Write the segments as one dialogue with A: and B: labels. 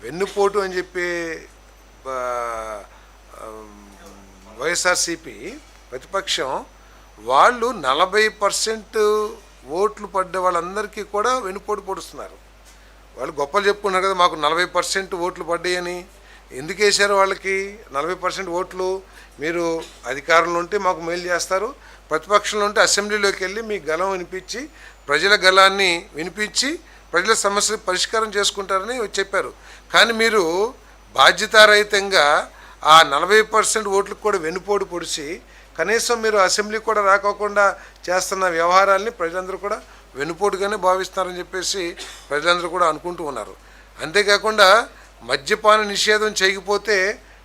A: వెన్నుపోటు అని చెప్పి వైఎస్ఆర్సీపీ ప్రతిపక్షం వాళ్ళు 40% ఓట్లు పడ్డ వాళ్ళందరికీ కూడా వెన్నుపోటు పొడుస్తున్నారు. వాళ్ళు గొప్పలు చెప్పుకున్నారు కదా, మాకు 40% ఓట్లు పడ్డాయని. ఎందుకు వేశారు వాళ్ళకి 40% ఓట్లు? మీరు అధికారంలో ఉంటే మాకు మేలు చేస్తారు, ప్రతిపక్షంలో ఉంటే అసెంబ్లీలోకి వెళ్ళి మీ గలం వినిపించి ప్రజల గలాన్ని వినిపించి ప్రజల సమస్యలు పరిష్కారం చేసుకుంటారని చెప్పారు. కానీ మీరు బాధ్యతారహితంగా ఆ 40% ఓట్లకు కూడా వెన్నుపోటు పొడిచి కనీసం మీరు అసెంబ్లీకి కూడా రాకోకుండా చేస్తున్న వ్యవహారాల్ని ప్రజలందరూ కూడా వెన్నుపోటుగానే భావిస్తున్నారని చెప్పేసి ప్రజలందరూ కూడా అనుకుంటూ ఉన్నారు. అంతేకాకుండా మద్యపాన నిషేధం చేయకపోతే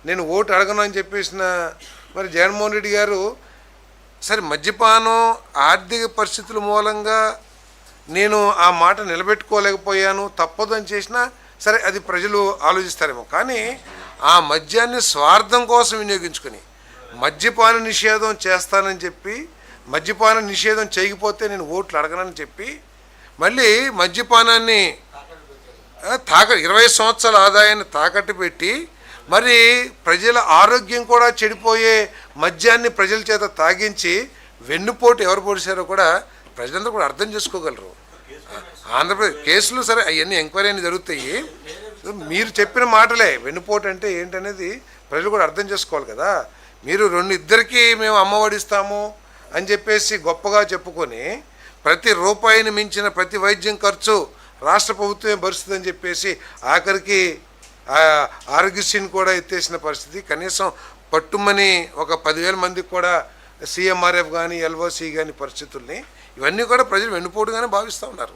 A: నేను ఓటు అడగను అని చెప్పేసిన మరి జగన్మోహన్ రెడ్డి గారు, సరే మద్యపానం ఆర్థిక పరిస్థితుల మూలంగా నేను ఆ మాట నిలబెట్టుకోలేకపోయాను, తప్పదు అని చేసినా సరే అది ప్రజలు ఆలోచిస్తారేమో. కానీ ఆ మద్యాన్ని స్వార్థం కోసం వినియోగించుకొని మద్యపాన నిషేధం చేస్తానని చెప్పి, మద్యపాన నిషేధం చేయకపోతే నేను ఓట్లు అడగనని చెప్పి మళ్ళీ మద్యపానాన్ని 20 సంవత్సరాల ఆదాయాన్ని తాకట్టు పెట్టి మరి ప్రజల ఆరోగ్యం కూడా చెడిపోయే మద్యాన్ని ప్రజల చేత తాగించి వెన్నుపోటు ఎవరు పొడిచారో కూడా ప్రజలందరూ కూడా అర్థం చేసుకోగలరు. ఆంధ్రప్రదేశ్ కేసులు సరే అవన్నీ ఎంక్వైరీ అని జరుగుతాయి. మీరు చెప్పిన మాటలే వెన్నుపోటు అంటే ఏంటనేది ప్రజలు కూడా అర్థం చేసుకోవాలి కదా. మీరు ఇద్దరికి మేము అమ్మఒడిస్తాము అని చెప్పేసి గొప్పగా చెప్పుకొని ప్రతి రూపాయిని మించిన ప్రతి వైద్యం ఖర్చు రాష్ట్ర ప్రభుత్వమే భరుస్తుందని చెప్పేసి ఆఖరికి ఆరోగ్యశ్రీని కూడా ఎత్తేసిన పరిస్థితి. కనీసం పట్టుమని ఒక 10,000 మందికి కూడా CMRF కానీ LOC కానీ పరిస్థితుల్ని ఇవన్నీ కూడా ప్రజలు వెన్నుపోటుగానే భావిస్తూ ఉన్నారు.